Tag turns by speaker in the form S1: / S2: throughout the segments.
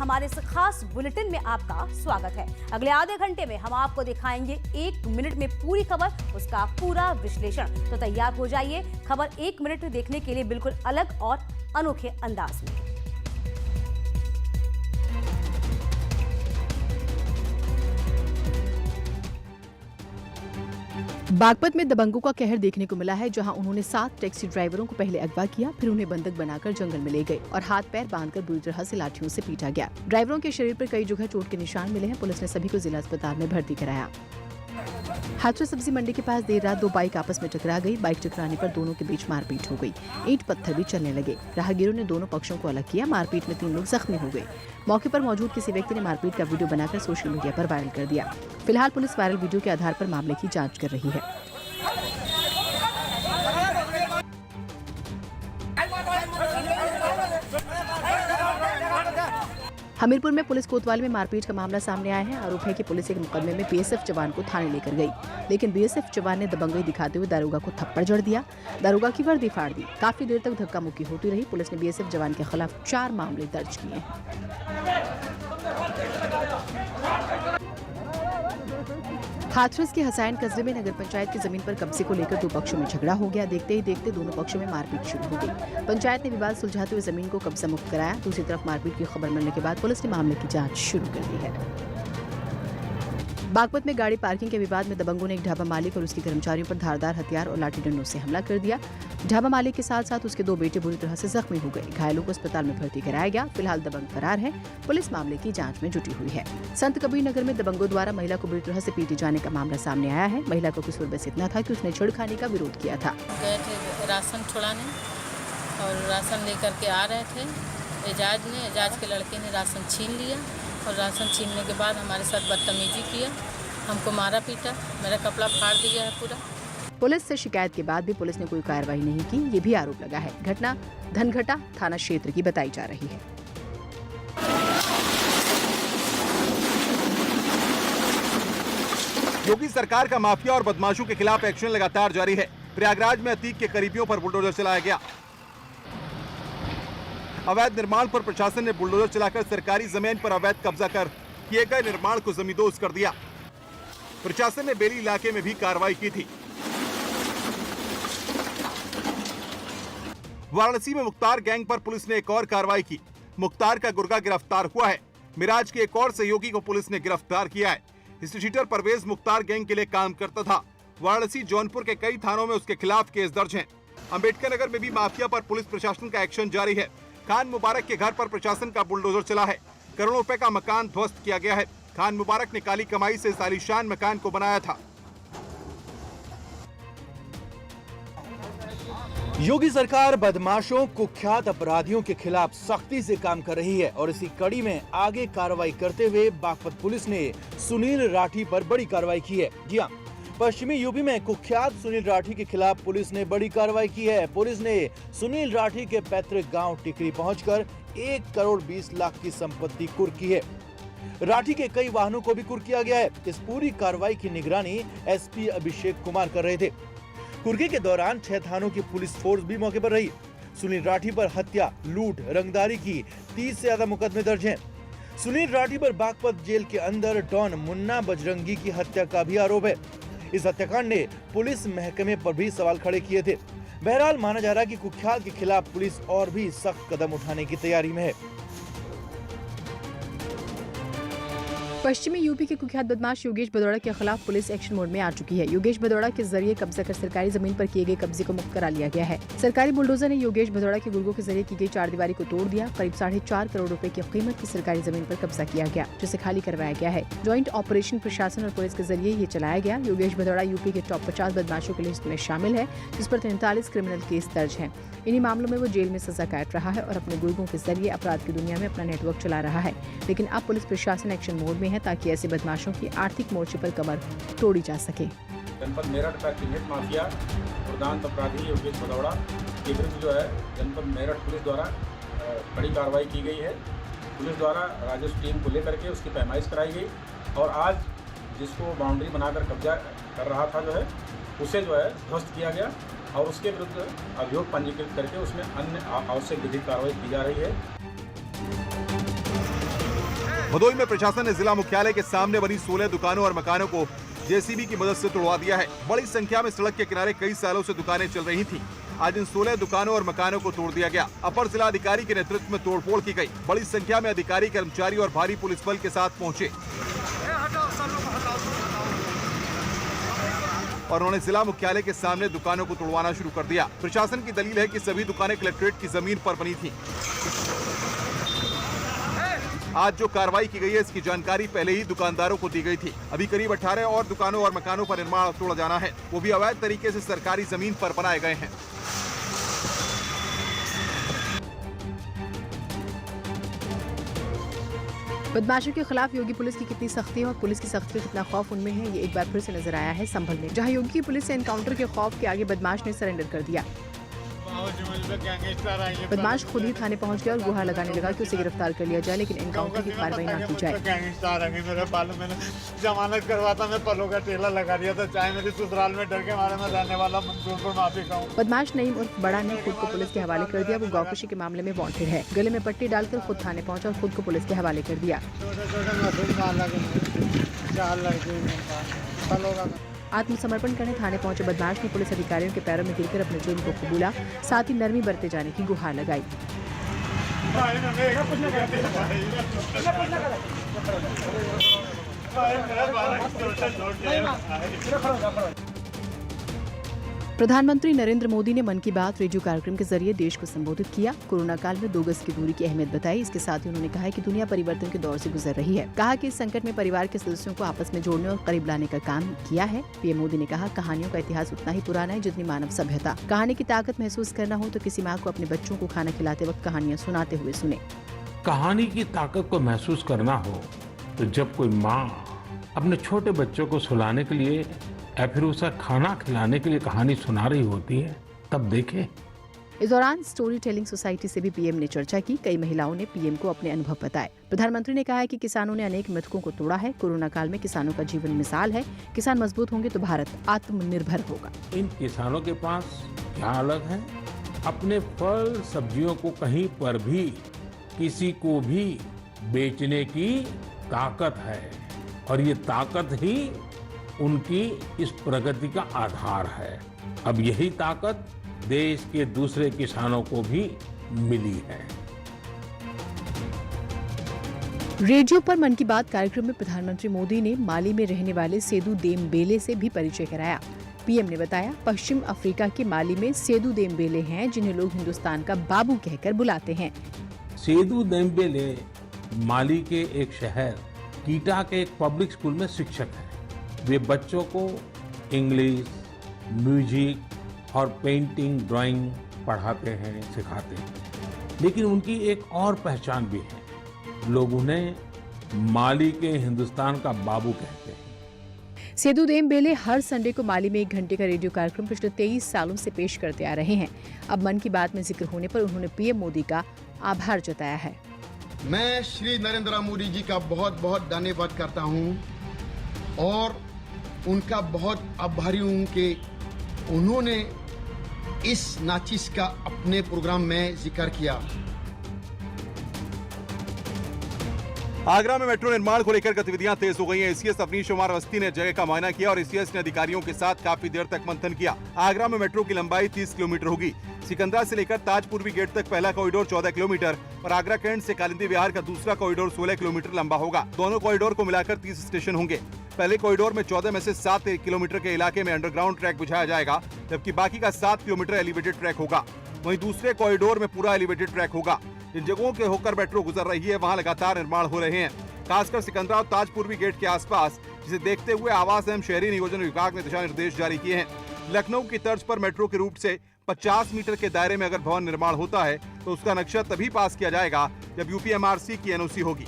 S1: हमारे इस खास बुलेटिन में आपका स्वागत है। अगले आधे घंटे में हम आपको दिखाएंगे 1 मिनट में पूरी खबर, उसका पूरा विश्लेषण। तो तैयार हो जाइए खबर 1 मिनट देखने के लिए बिल्कुल अलग और अनोखे अंदाज में।
S2: बागपत में दबंगों का कहर देखने को मिला है, जहां उन्होंने 7 टैक्सी ड्राइवरों को पहले अगवा किया, फिर उन्हें बंधक बनाकर जंगल में ले गए और हाथ पैर बांधकर बुरी तरह से लाठियों से पीटा गया। ड्राइवरों के शरीर पर कई जगह चोट के निशान मिले हैं। पुलिस ने सभी को जिला अस्पताल में भर्ती कराया। हाथरस सब्जी मंडी के पास देर रात 2 बाइक आपस में टकरा गई। बाइक टकराने पर दोनों के बीच मारपीट हो गई। ईंट पत्थर भी चलने लगे। राहगीरों ने दोनों पक्षों को अलग किया। मारपीट में 3 लोग जख्मी हो गए। मौके पर मौजूद किसी व्यक्ति ने मारपीट का वीडियो बनाकर सोशल मीडिया पर वायरल कर दिया। फिलहाल पुलिस वायरल वीडियो के आधार पर मामले की जाँच कर रही है। हमीरपुर में पुलिस कोतवाल में मारपीट का मामला सामने आया है। आरोप है कि पुलिस एक मुकदमे में बीएसएफ जवान को थाने लेकर गई, लेकिन बीएसएफ जवान ने दबंगई दिखाते हुए दारोगा को थप्पड़ जड़ दिया। दारोगा की वर्दी फाड़ दी। काफी देर तक धक्का मुक्की होती रही। पुलिस ने बीएसएफ जवान के खिलाफ 4 मामले दर्ज किए हैं। हाथरस के हसैन कस्बे में नगर पंचायत की जमीन पर कब्जे को लेकर 2 पक्षों में झगड़ा हो गया। देखते ही देखते दोनों पक्षों में मारपीट शुरू हो गई। पंचायत ने विवाद सुलझाते हुए जमीन को कब्जा मुक्त कराया। दूसरी तरफ मारपीट की खबर मिलने के बाद पुलिस ने मामले की जांच शुरू कर दी है। बागपत में गाड़ी पार्किंग के विवाद में दबंगों ने एक ढाबा मालिक और उसके कर्मचारियों पर धारदार हथियार और लाठी डंडों से हमला कर दिया। ढाबा मालिक के साथ साथ उसके 2 बेटे बुरी तरह से जख्मी हो गए। घायलों को अस्पताल में भर्ती कराया गया। फिलहाल दबंग फरार है। पुलिस मामले की जांच में जुटी हुई है। संत कबीर नगर में दबंगों द्वारा महिला को बुरी तरह से पीटे जाने का मामला सामने आया है। महिला का कसूर बस इतना था कि उसने छेड़खानी का विरोध किया था।
S3: गए थे राशन छुड़ाने और राशन लेकर के आ रहे थे। एजाज के लड़के ने राशन छीन लिया और राशन छीनने के बाद हमारे साथ बदतमीजी किया, हमको मारा पीटा, मेरा कपड़ा फाड़ दिया है पूरा।
S2: पुलिस से शिकायत के बाद भी पुलिस ने कोई कार्रवाई नहीं की, ये भी आरोप लगा है। घटना धनघटा थाना क्षेत्र की बताई जा रही है।
S4: योगी सरकार का माफिया और बदमाशों के खिलाफ एक्शन लगातार जारी है। प्रयागराज में अतीक के करीबियों पर बुलडोजर चलाया गया। अवैध निर्माण पर प्रशासन ने बुलडोजर चलाकर सरकारी जमीन पर अवैध कब्जा कर किए गए निर्माण को जमींदोज कर दिया। प्रशासन ने बेली इलाके में भी कार्रवाई की थी। वाराणसी में मुख्तार गैंग पर पुलिस ने एक और कार्रवाई की। मुख्तार का गुर्गा गिरफ्तार हुआ है। मिराज के एक और सहयोगी को पुलिस ने गिरफ्तार किया है। हिस्ट्रीशीटर परवेज मुख्तार गैंग के लिए काम करता था। वाराणसी जौनपुर के कई थानों में उसके खिलाफ केस दर्ज हैं। अंबेडकर नगर में भी माफिया पर पुलिस प्रशासन का एक्शन जारी है। खान मुबारक के घर पर प्रशासन का बुलडोजर चला है। करोड़ों रुपए का मकान ध्वस्त किया गया है। खान मुबारक ने काली कमाई से इस आलीशान मकान को बनाया था।
S5: योगी सरकार बदमाशों, कुख्यात अपराधियों के खिलाफ सख्ती से काम कर रही है और इसी कड़ी में आगे कार्रवाई करते हुए बागपत पुलिस ने सुनील राठी पर बड़ी कार्रवाई की है। जी हां, पश्चिमी यूपी में कुख्यात सुनील राठी के खिलाफ पुलिस ने बड़ी कार्रवाई की है। पुलिस ने सुनील राठी के पैतृक गांव टिकरी पहुंचकर 1 करोड़ 20 लाख की संपत्ति कुर्क की है। राठी के कई वाहनों को भी कुर्क किया गया है। इस पूरी कार्रवाई की निगरानी एसपी अभिषेक कुमार कर रहे थे। कुर्की के दौरान 6 थानों की पुलिस फोर्स भी मौके पर रही। सुनील राठी पर हत्या, लूट, रंगदारी की 30 से ज्यादा मुकदमे दर्ज हैं। सुनील राठी पर बागपत जेल के अंदर डॉन मुन्ना बजरंगी की हत्या का भी आरोप है। इस हत्याकांड ने पुलिस महकमे पर भी सवाल खड़े किए थे। बहरहाल माना जा रहा है कि कुख्यात के खिलाफ पुलिस और भी सख्त कदम उठाने की तैयारी में है।
S2: पश्चिमी यूपी के कुख्यात बदमाश योगेश भदौड़ा के खिलाफ पुलिस एक्शन मोड में आ चुकी है। योगेश भदौड़ा के जरिए कब्जा कर सरकारी जमीन पर किए गए कब्जे को मुक्त करा लिया गया है। सरकारी बुलडोजर ने योगेश भदौड़ा के गुर्गों के जरिए की गई 4 दीवारी को तोड़ दिया। करीब 4.5 करोड़ रुपए की कीमत की सरकारी जमीन पर कब्जा किया गया, जिसे खाली करवाया गया है। ज्वाइंट ऑपरेशन प्रशासन और पुलिस के जरिए ये चलाया गया। योगेश भदौड़ा यूपी के टॉप 50 बदमाशों की लिस्ट में शामिल है, जिस पर 43 क्रिमिनल केस दर्ज है। इन्हीं मामलों में वो जेल में सजा काट रहा है और अपने गुर्गों के जरिए अपराध की दुनिया में अपना नेटवर्क चला रहा है। लेकिन अब पुलिस प्रशासन एक्शन मोड में है ताकि ऐसे बदमाशों की आर्थिक मोर्चे पर कमर तोड़ी जा सके।
S6: जनपद मेरठ का चिन्हित माफिया प्रधान अपराधी योगेश भदौड़ा के विरुद्ध जो है जनपद मेरठ पुलिस द्वारा बड़ी कार्रवाई की गई है। पुलिस द्वारा राजस्व टीम को लेकर के उसकी पैमाइश कराई गई और आज जिसको बाउंड्री बनाकर कब्जा कर रहा था जो है उसे जो है ध्वस्त किया गया और उसके विरुद्ध अभियोग पंजीकृत करके उसमें अन्य आवश्यक विधिक कार्रवाई की जा रही है।
S4: भदोई में प्रशासन ने जिला मुख्यालय के सामने बनी 16 दुकानों और मकानों को जेसीबी की मदद से तोड़वा दिया है। बड़ी संख्या में सड़क के किनारे कई सालों से दुकानें चल रही थीं। आज इन 16 दुकानों और मकानों को तोड़ दिया गया। अपर जिला अधिकारी के नेतृत्व में तोड़फोड़ की गई। बड़ी संख्या में अधिकारी, कर्मचारी और भारी पुलिस बल के साथ पहुंचे और उन्होंने जिला मुख्यालय के सामने दुकानों को तोड़वाना शुरू कर दिया। प्रशासन की दलील है कि सभी दुकानें कलेक्ट्रेट की जमीन पर बनी थीं। आज जो कार्रवाई की गई है, इसकी जानकारी पहले ही दुकानदारों को दी गई थी। अभी करीब 18 और दुकानों और मकानों पर निर्माण तोड़ा जाना है, वो भी अवैध तरीके से सरकारी जमीन पर बनाए गए हैं।
S2: बदमाशों के खिलाफ योगी पुलिस की कितनी सख्ती है और पुलिस की सख्ती का कितना खौफ उनमें है, ये एक बार फिर से नजर आया है संभल में, जहां योगी की पुलिस से एनकाउंटर के खौफ के आगे बदमाश ने सरेंडर कर दिया। बदमाश खुद ही थाने पहुंच गया और गुहार लगाने लगा कि उसे गिरफ्तार कर लिया जाए, लेकिन एनकाउंटर की कार्रवाई न की जाए।
S7: मेरे बाल मैंने जमानत करवाता, मैं पलों का टेला लगा दिया था, चाहे मेरी ससुराल में डर के मारे में रहने वाला मंसूरपुर माफी का हूं।
S2: बदमाश नईम उर्फ बड़ा ने खुद को पुलिस के हवाले कर दिया। वो गौकशी के मामले में वांटेड है। गले में पट्टी डालकर खुद थाने पहुंचा और खुद को पुलिस के हवाले कर दिया। आत्मसमर्पण करने थाने पहुंचे बदमाश ने पुलिस अधिकारियों के पैरों में गिरकर अपने जुर्म को कबूला, साथ ही नरमी बरते जाने की गुहार लगाई। प्रधानमंत्री नरेंद्र मोदी ने मन की बात रेडियो कार्यक्रम के जरिए देश को संबोधित किया। कोरोना काल में 2 गज की दूरी की अहमियत बताई। इसके साथ ही उन्होंने कहा कि दुनिया परिवर्तन के दौर से गुजर रही है। कहा कि इस संकट में परिवार के सदस्यों को आपस में जोड़ने और करीब लाने का काम किया है। पीएम मोदी ने कहा, कहानियों का इतिहास उतना ही पुराना है जितनी मानव सभ्यता। कहानी की ताकत महसूस करना हो तो किसी माँ को अपने बच्चों को खाना खिलाते वक्त कहानियाँ सुनाते हुए सुने।
S8: कहानी की ताकत को महसूस करना हो तो जब कोई माँ अपने छोटे बच्चों को सुलाने के लिए या फिर उसे खाना खिलाने के लिए कहानी सुना रही होती है, तब देखें।
S2: इस दौरान स्टोरी टेलिंग सोसाइटी से भी पीएम ने चर्चा की। कई महिलाओं ने पीएम को अपने अनुभव बताए। प्रधानमंत्री ने कहा है कि किसानों ने अनेक मिथकों को तोड़ा है। कोरोना काल में किसानों का जीवन मिसाल है। किसान मजबूत होंगे तो भारत आत्मनिर्भर होगा।
S8: इन किसानों के पास क्या अलग है? अपने फल सब्जियों को कहीं पर भी किसी को भी बेचने की ताकत है और ये ताकत ही उनकी इस प्रगति का आधार है। अब यही ताकत देश के दूसरे किसानों को भी मिली है।
S2: रेडियो पर मन की बात कार्यक्रम में प्रधानमंत्री मोदी ने माली में रहने वाले सेदू देमबेले से भी परिचय कराया। पीएम ने बताया, पश्चिम अफ्रीका के माली में सेदू देमबेले हैं जिन्हें लोग हिंदुस्तान का बाबू कहकर बुलाते हैं।
S8: सेदू देमबेले माली के एक शहर कीटा के एक पब्लिक स्कूल में शिक्षक हैं। वे बच्चों को इंग्लिश, म्यूजिक और पेंटिंग, ड्राइंग पढ़ाते हैं, सिखाते हैं। लेकिन उनकी एक और पहचान भी है, लोग उन्हें माली के हिंदुस्तान का बाबू कहते हैं।
S2: सेदू देमबेले हर संडे को माली में 1 घंटे का रेडियो कार्यक्रम पिछले 23 सालों से पेश करते आ रहे हैं। अब मन की बात में जिक्र होने पर उन्होंने पीएम मोदी का आभार जताया है।
S9: मैं श्री नरेंद्र मोदी जी का बहुत बहुत धन्यवाद करता हूं और उनका बहुत आभारी हूं कि उन्होंने इस नाचिस का अपने प्रोग्राम में जिक्र किया।
S4: आगरा में मेट्रो निर्माण को लेकर गतिविधियां तेज हो गई हैं। एसीएस अवनीश कुमार अवस्थी ने जगह का मुआयना किया और एसीएस ने अधिकारियों के साथ काफी देर तक मंथन किया। आगरा में मेट्रो की लंबाई 30 किलोमीटर होगी। सिकंदरा से लेकर ताजपूर्वी गेट तक पहला कॉरिडोर 14 किलोमीटर और आगरा कैंट से कालिंदी विहार का दूसरा कॉरिडोर 16 किलोमीटर लंबा होगा। दोनों कॉरिडोर को मिलाकर 30 स्टेशन होंगे। पहले कॉरिडोर में 14 में से 7 किलोमीटर के इलाके में अंडरग्राउंड ट्रैक बिछाया जाएगा, जबकि बाकी का 7 किलोमीटर एलिवेटेड ट्रैक होगा। वहीं दूसरे कॉरिडोर में पूरा एलिवेटेड ट्रैक होगा। जिन जगहों के होकर मेट्रो गुजर रही है वहां लगातार निर्माण हो रहे हैं, खासकर सिकंदरा और ताजपूर्वी गेट के आसपास, जिसे देखते हुए आवास एवं शहरी नियोजन विभाग ने दिशा निर्देश जारी किए हैं। लखनऊ की तर्ज पर मेट्रो के रूट से 50 मीटर के दायरे में अगर भवन निर्माण होता है तो उसका नक्शा तभी पास किया जाएगा जब यूपीएमआरसी की एनओसी होगी।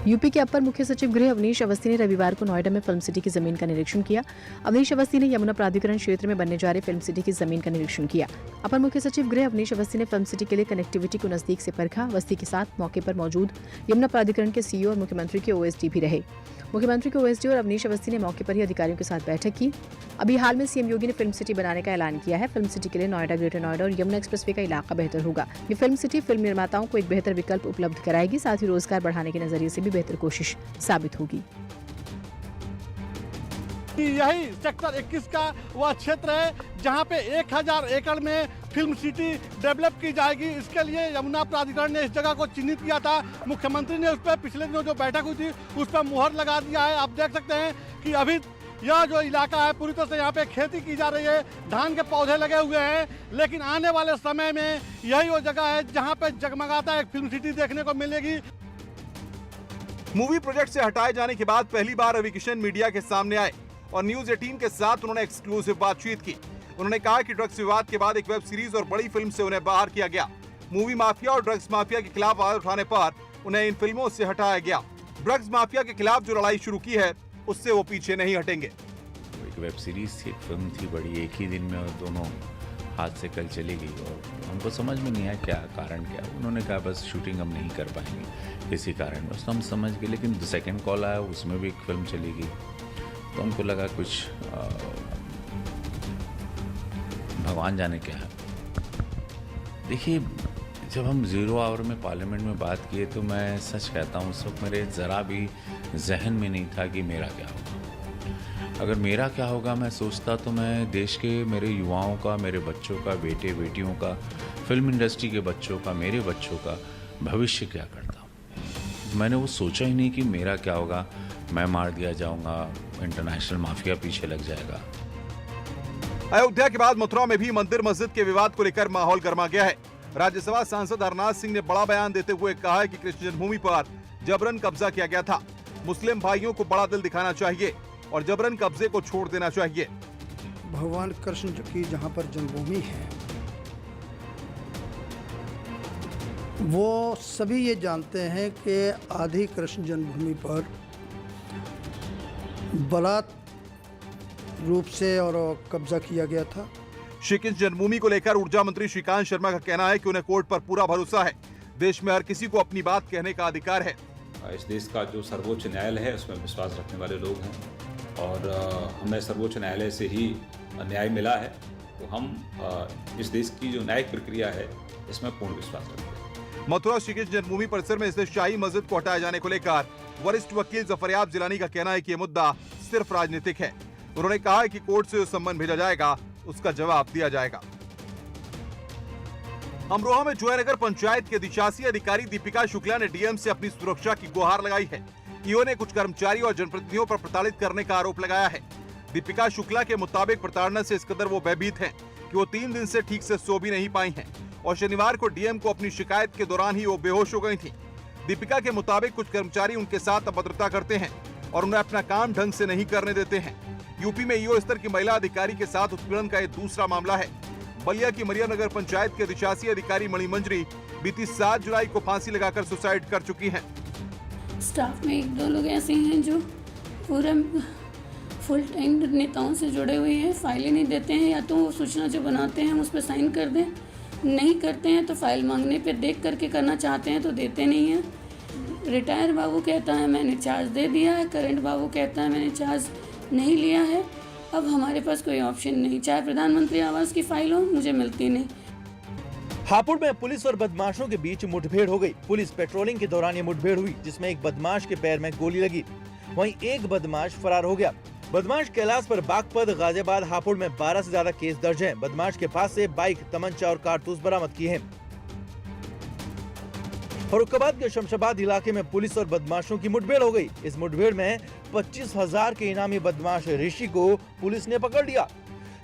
S2: यूपी के अपर मुख्य सचिव गृह अवनीश अवस्थी ने रविवार को नोएडा में फिल्म सिटी की जमीन का निरीक्षण किया। अवनीश अवस्थी ने यमुना प्राधिकरण क्षेत्र में बनने जा रहे फिल्म सिटी की जमीन का निरीक्षण किया। अपर मुख्य सचिव गृह अवनीश अवस्थी ने फिल्म सिटी के लिए कनेक्टिविटी को नजदीक से परखा। अवस्थी के साथ मौके पर मौजूद यमुना प्राधिकरण के सीईओ और मुख्यमंत्री के ओएसडी भी रहे। मुख्यमंत्री के ओएसडी और अवनीश अवस्थी ने मौके पर ही अधिकारियों के साथ बैठक की। अभी हाल में सीएम योगी ने फिल्म सिटी बनाने का ऐलान किया है। फिल्म सिटी के लिए नोएडा, ग्रेटर नोएडा और यमुना एक्सप्रेसवे का इलाका बेहतर होगा। ये फिल्म सिटी फिल्म निर्माताओं को एक बेहतर विकल्प उपलब्ध कराएगी, साथ ही रोजगार बढ़ाने के नजरिए से भी बेहतर कोशिश साबित होगी।
S10: यही सेक्टर 21 का वह क्षेत्र है जहां पे 1000 एकड़ में फिल्म सिटी डेवलप की जाएगी। इसके लिए यमुना प्राधिकरण ने इस जगह को चिन्हित किया था। मुख्यमंत्री ने उस पर पिछले दिनों जो बैठक हुई थी उस पर मुहर लगा दिया है। आप देख सकते हैं कि अभी यह जो इलाका है पूरी तरह से यहाँ पे खेती की जा रही है, धान के पौधे लगे हुए हैं, लेकिन आने वाले समय में यही वो जगह है जहाँ पे जगमगाता एक फिल्म सिटी देखने को मिलेगी।
S4: मूवी प्रोजेक्ट से हटाए जाने के बाद पहली बार रवि किशन मीडिया के सामने आए और न्यूज 18 के साथ उन्होंने एक्सक्लूसिव बातचीत की। उन्होंने कहा कि ड्रग्स विवाद के बाद एक वेब सीरीज और बड़ी फिल्म से उन्हें बाहर किया गया। मूवी माफिया और ड्रग्स माफिया के खिलाफ आवाज उठाने पर उन्हें इन फिल्मों से हटाया गया। ड्रग्स माफिया के खिलाफ जो लड़ाई शुरू की है उससे वो पीछे नहीं हटेंगे।
S11: एक वेब सीरीज थी, एक फिल्म थी बड़ी, एक ही दिन में दोनों हाथ से कल चली गई और हमको समझ में नहीं आया क्या कारण क्या। उन्होंने कहा बस शूटिंग हम नहीं कर पाएंगे इसी कारण, बस हम समझ गए। लेकिन सेकंड कॉल आया, उसमें भी एक फिल्म चली गई तो हमको लगा कुछ भगवान जाने क्या है। देखिए, जब हम 0 आवर में पार्लियामेंट में बात किए तो मैं सच कहता हूँ उस वक्त मेरे ज़रा भी जहन में नहीं था कि मेरा क्या होगा। अगर मेरा क्या होगा मैं सोचता तो मैं देश के मेरे युवाओं का, मेरे बच्चों का, बेटे बेटियों का, फिल्म इंडस्ट्री के बच्चों का, मेरे बच्चों का भविष्य क्या करता। मैंने वो सोचा ही नहीं कि मेरा क्या होगा, मैं मार दिया जाऊंगा, इंटरनेशनल माफिया पीछे लग जाएगा।
S4: अयोध्या के बाद मथुरा में भी मंदिर मस्जिद के विवाद को लेकर माहौल गर्मा गया है। राज्यसभा सांसद हरनाथ सिंह ने बड़ा बयान देते हुए कहा है कि कृष्ण जन्मभूमि पर जबरन कब्जा किया गया था। मुस्लिम भाइयों को बड़ा दिल दिखाना चाहिए और जबरन कब्जे को छोड़ देना चाहिए।
S12: भगवान कृष्ण की जहाँ पर जन्मभूमि है वो सभी ये जानते हैं कि आदि कृष्ण जन्मभूमि पर बलात् रूप से और कब्जा किया गया था।
S4: श्री कृष्ण जन्मभूमि को लेकर ऊर्जा मंत्री श्रीकांत शर्मा का कहना है कि उन्हें कोर्ट पर पूरा भरोसा है। देश में हर किसी को अपनी बात कहने का अधिकार है।
S13: इस देश का जो सर्वोच्च न्यायालय है उसमें विश्वास रखने वाले लोग हैं और हमें सर्वोच्च न्यायालय से ही न्याय मिला है, तो हम इस देश की जो न्यायिक प्रक्रिया है इसमें पूर्ण विश्वास रखते हैं।
S4: मथुरा श्री कृष्ण जन्मभूमि परिसर में स्थित शाही मस्जिद को हटाए जाने को लेकर वरिष्ठ वकील जफरयाब जिलानी का कहना है कि यह मुद्दा सिर्फ राजनीतिक है। उन्होंने कहा है कि कोर्ट से जो सम्मन भेजा जाएगा उसका जवाब दिया जाएगा। अमरोहा में जयनगर पंचायत के अधिशासी अधिकारी दीपिका शुक्ला ने डीएम से अपनी सुरक्षा की गुहार लगाई है। ईओ ने कुछ कर्मचारी और जनप्रतिनिधियों पर प्रताड़ित करने का आरोप लगाया है। दीपिका शुक्ला के मुताबिक प्रताड़ना से इस कदर वो भयभीत हैं कि वो 3 दिन से ठीक से सो भी नहीं पाई हैं और शनिवार को डीएम को अपनी शिकायत के दौरान ही वो बेहोश हो गई थी। दीपिका के मुताबिक कुछ कर्मचारी उनके साथ अभद्रता करते हैं और उन्हें अपना काम ढंग से नहीं करने देते हैं। यूपी में ईओ स्तर की महिला अधिकारी के साथ उत्पीड़न का एक दूसरा मामला है। बलिया की मरिया नगर पंचायत के अधिशासी अधिकारी मणिमंजरी बीती 7 जुलाई को फांसी लगाकर सुसाइड कर चुकी हैं।
S14: स्टाफ में 1-2 लोग ऐसे हैं जो पूरे फुल टाइम नेताओं से जुड़े हुए हैं, फाइलें नहीं देते हैं, या तो वो सूचना जो बनाते हैं हम उस पर साइन कर दें, नहीं करते हैं तो फाइल मांगने पे देख करके करना चाहते हैं तो देते नहीं हैं। रिटायर बाबू कहता है मैंने चार्ज दे दिया है, करंट बाबू कहता है मैंने चार्ज नहीं लिया है। अब हमारे पास कोई ऑप्शन नहीं, चाहे प्रधानमंत्री आवास की फाइल हो मुझे मिलती नहीं।
S5: हापुड़ में पुलिस और बदमाशों के बीच मुठभेड़ हो गई। पुलिस पेट्रोलिंग के दौरान ये मुठभेड़ हुई जिसमें एक बदमाश के पैर में गोली लगी, वहीं एक बदमाश फरार हो गया। बदमाश कैलाश पर बागपत गाजियाबाद हापुड़ में 12 से ज्यादा केस दर्ज हैं। बदमाश के पास से बाइक, तमंचा और कारतूस बरामद किए हैं। फरुखाबाद के शमशाबाद इलाके में पुलिस और बदमाशों की मुठभेड़ हो गई। इस मुठभेड़ में 25,000 के इनामी बदमाश ऋषि को पुलिस ने पकड़ लिया।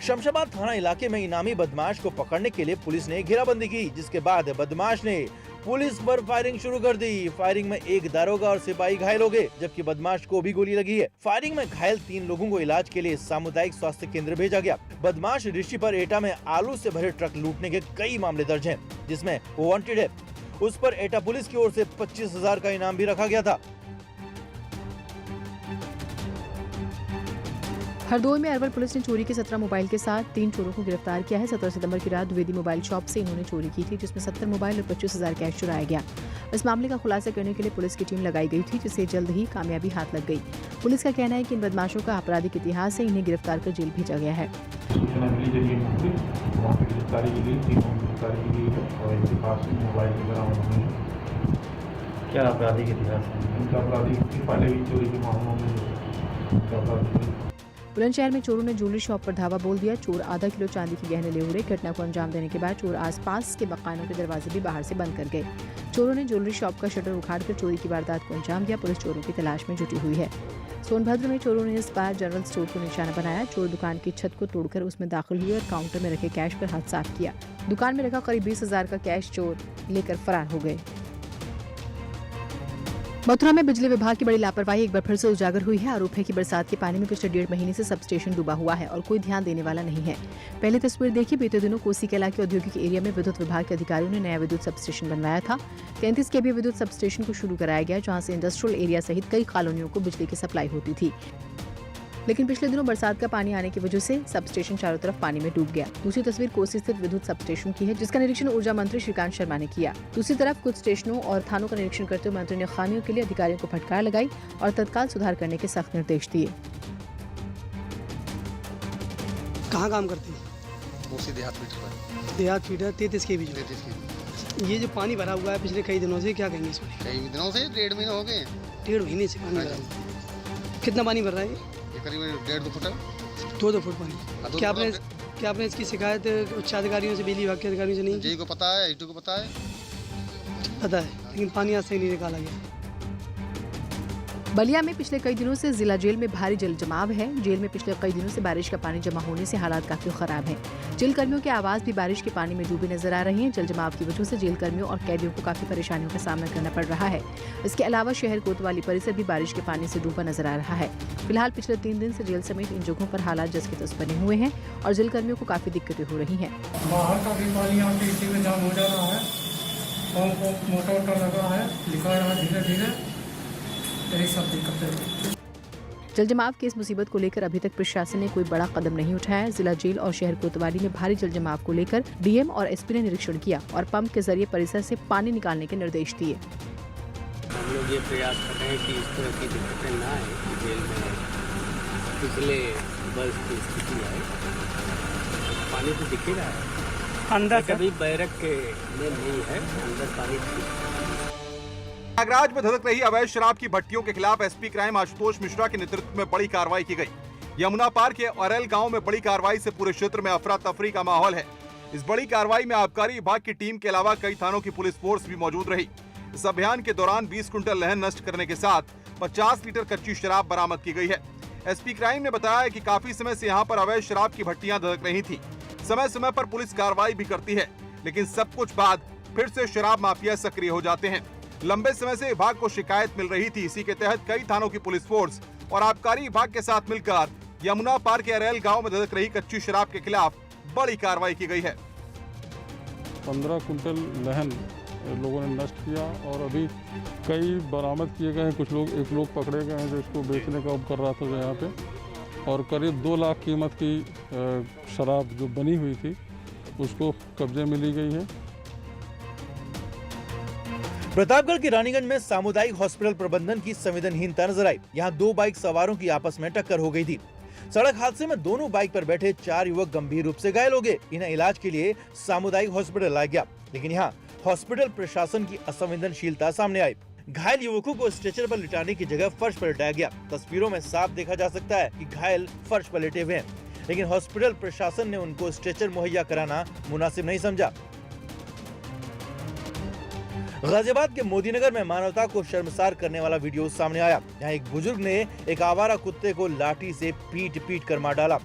S5: शमशाबाद थाना इलाके में इनामी बदमाश को पकड़ने के लिए पुलिस ने घेराबंदी की, जिसके बाद बदमाश ने पुलिस पर फायरिंग शुरू कर दी। फायरिंग में एक दारोगा और सिपाही घायल हो गए, जबकि बदमाश को भी गोली लगी है। फायरिंग में घायल 3 लोगों को इलाज के लिए सामुदायिक स्वास्थ्य केंद्र भेजा गया। बदमाश ऋषि पर एटा में आलू से भरे ट्रक लूटने के कई मामले दर्ज हैं, जिसमें वो वांटेड है। उस पर एटा पुलिस की ओर से 25,000 का इनाम भी रखा गया था।
S2: हरदोई में अरवल पुलिस ने चोरी के 17 मोबाइल के साथ 3 चोरों को गिरफ्तार किया है। 17 सितंबर की रात द्विवेदी मोबाइल शॉप से इन्होंने चोरी की थी, जिसमें 70 मोबाइल और 25,000 कैश चुराया गया। इस मामले का खुलासा करने के लिए पुलिस की टीम लगाई गई थी, जिसे जल्द ही कामयाबी हाथ लग गई। पुलिस का कहना है कि इन बदमाशों का आपराधिक इतिहास है, इन्हें गिरफ्तार कर जेल भेजा गया है।
S15: सूचना मिली जरिए वहाँ पे गिरफ्तारी की गई, 3 लोगों की गिरफ्तारी की गई है और इनके पास मोबाइल भी बरामद हुए हैं। क्या आपराधिक इतिहास है इनका? आपराधिक पहले भी चोरी के मामलों में
S2: बुलंदशहर में चोरों ने ज्वेलरी शॉप पर धावा बोल दिया। चोर आधा किलो चांदी के गहने ले उड़े। घटना को अंजाम देने के बाद चोर आसपास के मकानों के दरवाजे भी बाहर से बंद कर गए। चोरों ने ज्वेलरी शॉप का शटर उखाड़कर चोरी की वारदात को अंजाम दिया। पुलिस चोरों की तलाश में जुटी हुई है। सोनभद्र में चोरों ने इस बार जनरल स्टोर को निशाना बनाया। चोर दुकान की छत को तोड़कर उसमें दाखिल हुए और काउंटर में रखे कैश पर हाथ साफ किया। दुकान में रखा करीब 20,000 का कैश चोर लेकर फरार हो गए। मथुरा में बिजली विभाग की बड़ी लापरवाही एक बार फिर से उजागर हुई है। आरोप है कि बरसात के पानी में पिछले 1.5 महीने से सब स्टेशन डूबा हुआ है और कोई ध्यान देने वाला नहीं है। पहले तस्वीर देखिए, बीते दिनों कोसी केला के औद्योगिक एरिया में विद्युत विभाग के अधिकारियों ने नया विद्युत सब स्टेशन बनवाया था। 33 केवी विद्युत सब स्टेशन को शुरू कराया गया, जहाँ से इंडस्ट्रियल एरिया सहित कई कॉलोनियों को बिजली की सप्लाई होती थी। लेकिन पिछले दिनों बरसात का पानी आने की वजह से सब स्टेशन चारों तरफ पानी में डूब गया। दूसरी तस्वीर कोसी स्थित विद्युत सब स्टेशन की है, जिसका निरीक्षण ऊर्जा मंत्री श्रीकांत शर्मा ने किया। दूसरी तरफ कुछ स्टेशनों और थानों का निरीक्षण करते हुए मंत्री ने खामियों के लिए अधिकारियों को फटकार लगाई और तत्काल सुधार करने के सख्त निर्देश दिए।
S16: कहाँ काम करती है?
S17: कोसी देहात फीडर।
S16: देहात फीडर 33 के बीच। ये जो पानी भरा हुआ है पिछले कई दिनों से, क्या कहेंगे इसमें?
S17: कई दिनों से 1.5 महीने हो गए।
S16: 1.5 महीने से पानी भरा हुआ है। कितना पानी भर रहा है?
S17: करीब 1.5-2 फुट।
S16: 2 फुट पानी। क्या आपने इसकी शिकायत उच्च अधिकारियों से, बिजली विभाग के अधिकारियों से नहीं?
S17: जी को पता है, को पता है,
S16: लेकिन पानी आज से नहीं निकाला गया।
S2: बलिया में पिछले कई दिनों से जिला जेल में भारी जल जमाव है। जेल में पिछले कई दिनों से बारिश का पानी जमा होने से हालात काफी खराब हैं। जेल कर्मियों के आवास भी बारिश के पानी में डूबे नजर आ रहे हैं। जल जमाव की वजह से जेल कर्मियों और कैदियों को काफी परेशानियों का सामना करना पड़ रहा है। इसके अलावा शहर कोतवाली परिसर भी बारिश के पानी से डूबा नजर आ रहा है। फिलहाल पिछले 3 दिन से जेल समेत इन जगहों पर हालात जस के तस बने हुए हैं और जेल कर्मियों को काफी दिक्कतें हो रही हैं।
S18: बाहर का भी पानी यहाँ पे इसी में जाम हो जा रहा है। मोटर लगा है, निकल रहा है धीरे-धीरे। यही सब दिक्कतें।
S2: जल जमाव की इस मुसीबत को लेकर अभी तक प्रशासन ने कोई बड़ा कदम नहीं उठाया। जिला जेल और शहर कोतवाली में भारी जल जमाव को लेकर डीएम और एसपी ने निरीक्षण किया और पंप के जरिए परिसर से पानी निकालने के निर्देश दिए।
S19: हम लोग ये प्रयास कर रहे हैं कि इस तरह की दिक्कतें ना आए, कि जेल में पिछले वर्ष की स्थिति आए। पानी तो दिख ही रहा है अंदर, कभी बैरक के में नहीं है, अंदर पानी।
S4: प्रयागराज में धधक रही अवैध शराब की भट्टियों के खिलाफ एसपी क्राइम आशुतोष मिश्रा के नेतृत्व में बड़ी कार्रवाई की गई। यमुना पार के औरेल गांव में बड़ी कार्रवाई से पूरे क्षेत्र में अफरा तफरी का माहौल है। इस बड़ी कार्रवाई में आबकारी विभाग की टीम के अलावा कई थानों की पुलिस फोर्स भी मौजूद रही। इस अभियान के दौरान 20 कुंटल लहन नष्ट करने के साथ 50 लीटर कच्ची शराब बरामद की गई है। एसपी क्राइम ने बताया कि काफी समय से यहाँ पर अवैध शराब की भट्टियां धधक रही थी। समय समय पर पुलिस कार्रवाई भी करती है, लेकिन सब कुछ बाद फिर से शराब माफिया सक्रिय हो जाते हैं। लंबे समय से विभाग को शिकायत मिल रही थी। इसी के तहत कई थानों की पुलिस फोर्स और आबकारी विभाग के साथ मिलकर यमुना पार के अरेल गांव में धधक रही कच्ची शराब के खिलाफ बड़ी कार्रवाई की गई है।
S20: 15 कुंटल लहन लोगों ने नष्ट किया और अभी कई बरामद किए गए हैं। कुछ लोग, एक लोग पकड़े गए हैं जो इसको बेचने का कर रहा था यहाँ पे, और करीब 2 लाख कीमत की शराब जो बनी हुई थी उसको कब्जे में ली गई है।
S5: प्रतापगढ़ के रानीगंज में सामुदायिक हॉस्पिटल प्रबंधन की संवेदनहीनता नजर आई। यहाँ 2 बाइक सवारों की आपस में टक्कर हो गई थी। सड़क हादसे में दोनों बाइक पर बैठे 4 युवक गंभीर रूप से घायल हो गए। इन्हें इलाज के लिए सामुदायिक हॉस्पिटल लाया गया, लेकिन यहाँ हॉस्पिटल प्रशासन की असंवेदनशीलता सामने आई। घायल युवकों को स्ट्रेचर पर लिटाने की जगह फर्श पर लिटाया गया। तस्वीरों में साफ देखा जा सकता है कि घायल फर्श पर लेटे हुए हैं, लेकिन हॉस्पिटल प्रशासन ने उनको स्ट्रेचर मुहैया कराना मुनासिब नहीं समझा। गाजियाबाद के मोदीनगर में मानवता को शर्मसार करने वाला वीडियो सामने आया। यहाँ एक बुजुर्ग ने एक आवारा कुत्ते को लाठी से पीट कर मार डाला।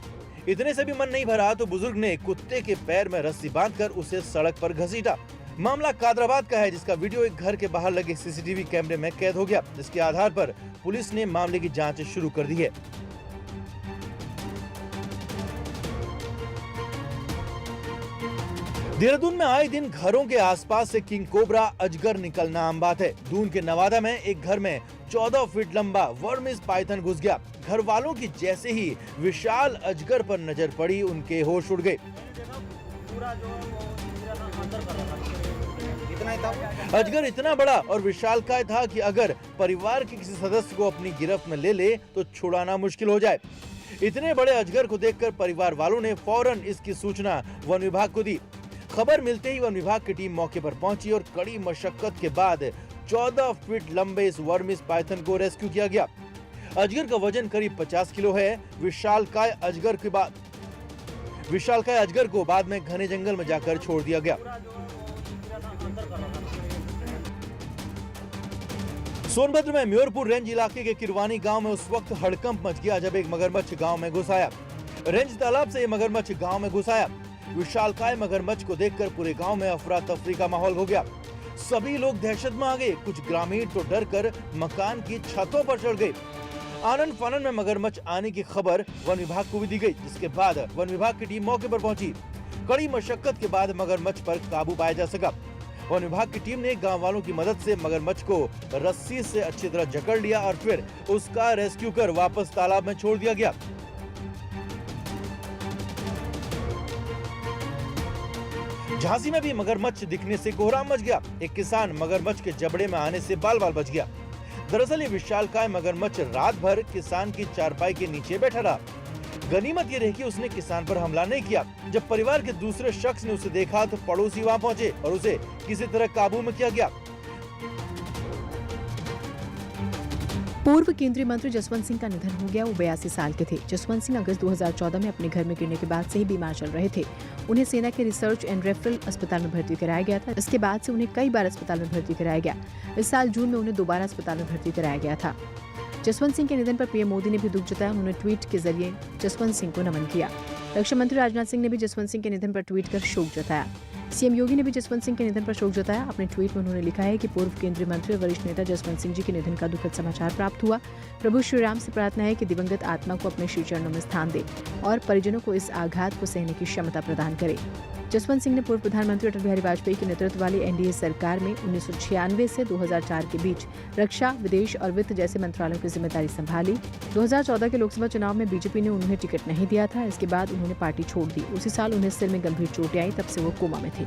S5: इतने से भी मन नहीं भरा तो बुजुर्ग ने कुत्ते के पैर में रस्सी बांधकर उसे सड़क पर घसीटा। मामला कादराबाद का है, जिसका वीडियो एक घर के बाहर लगे सीसीटीवी कैमरे में कैद हो गया। जिसके आधार पर पुलिस ने मामले की जांच शुरू कर दी है। देहरादून में आए दिन घरों के आसपास से किंग कोबरा अजगर निकलना आम बात है। दून के नवादा में एक घर में 14 फीट लंबा वर्मिस पाइथन घुस गया। घर वालों की जैसे ही विशाल अजगर पर नजर पड़ी, उनके होश उड़ गए। अजगर इतना बड़ा और विशालकाय था कि अगर परिवार के किसी सदस्य को अपनी गिरफ्त में ले ले तो छुड़ाना मुश्किल हो जाए। इतने बड़े अजगर को देखकर परिवार वालों ने फौरन इसकी सूचना वन विभाग को दी। खबर मिलते ही वन विभाग की टीम मौके पर पहुंची और कड़ी मशक्कत के बाद 14 फीट लंबे इस वर्मिस पाइथन को रेस्क्यू किया गया। अजगर का वजन करीब 50 किलो है। विशालकाय अजगर को बाद में घने जंगल में जाकर छोड़ दिया गया। सोनभद्र में म्योरपुर रेंज इलाके के किरवानी गांव में उस वक्त हड़कंप मच गया जब एक मगरमच्छ गांव में घुस आया। रेंज तालाब से ये मगरमच्छ गांव में घुस आया। विशालकाय मगरमच्छ को देखकर पूरे गांव में अफरा तफरी का माहौल हो गया। सभी लोग दहशत में आ गए। कुछ ग्रामीण तो डरकर मकान की छतों पर चढ़ गए। आनन फानन में मगरमच्छ आने की खबर वन विभाग को भी दी गई, जिसके बाद वन विभाग की टीम मौके पर पहुंची। कड़ी मशक्कत के बाद मगरमच्छ पर काबू पाया जा सका। वन विभाग की टीम ने गांव वालों की मदद से मगरमच्छ को रस्सी से अच्छी तरह जकड़ लिया और फिर उसका रेस्क्यू कर वापस तालाब में छोड़ दिया गया। झांसी में भी मगरमच्छ दिखने से कोहराम मच गया। एक किसान मगरमच्छ के जबड़े में आने से बाल बाल बच गया। दरअसल ये विशालकाय मगरमच्छ रात भर किसान की चारपाई के नीचे बैठा रहा। गनीमत ये रही कि उसने किसान पर हमला नहीं किया। जब परिवार के दूसरे शख्स ने उसे देखा तो पड़ोसी वहां पहुंचे और उसे किसी तरह काबू में किया गया।
S2: पूर्व केंद्रीय मंत्री जसवंत सिंह का निधन हो गया। वो 82 साल के थे। जसवंत सिंह अगस्त 2014 में अपने घर में गिरने के बाद से ही बीमार चल रहे थे। उन्हें सेना के रिसर्च एंड रेफरल अस्पताल में भर्ती कराया गया था। इसके बाद से उन्हें कई बार अस्पताल में भर्ती कराया गया। इस साल जून में उन्हें दोबारा अस्पताल में भर्ती कराया गया था। जसवंत सिंह के निधन पर पीएम मोदी ने भी दुख जताया। उन्होंने ट्वीट के जरिए जसवंत सिंह को नमन किया। रक्षा मंत्री राजनाथ सिंह ने भी जसवंत सिंह के निधन पर ट्वीट कर शोक जताया। सीएम योगी ने भी जसवंत सिंह के निधन पर शोक जताया। अपने ट्वीट में उन्होंने लिखा है कि पूर्व केंद्रीय मंत्री और वरिष्ठ नेता जसवंत सिंह जी के निधन का दुखद समाचार प्राप्त हुआ। प्रभु श्री राम से प्रार्थना है कि दिवंगत आत्मा को अपने श्री चरणों में स्थान दे और परिजनों को इस आघात को सहने की क्षमता प्रदान करे। जसवंत सिंह ने पूर्व प्रधानमंत्री अटल बिहारी वाजपेयी के नेतृत्व वाली एनडीए सरकार में 1996 से 2004 के बीच रक्षा, विदेश और वित्त जैसे मंत्रालयों की जिम्मेदारी संभाली। 2014 के लोकसभा चुनाव में बीजेपी ने उन्हें टिकट नहीं दिया था। इसके बाद उन्होंने पार्टी छोड़ दी। उसी साल उन्हें सिर में गंभीर चोटें आई, तब से वो कोमा में थे।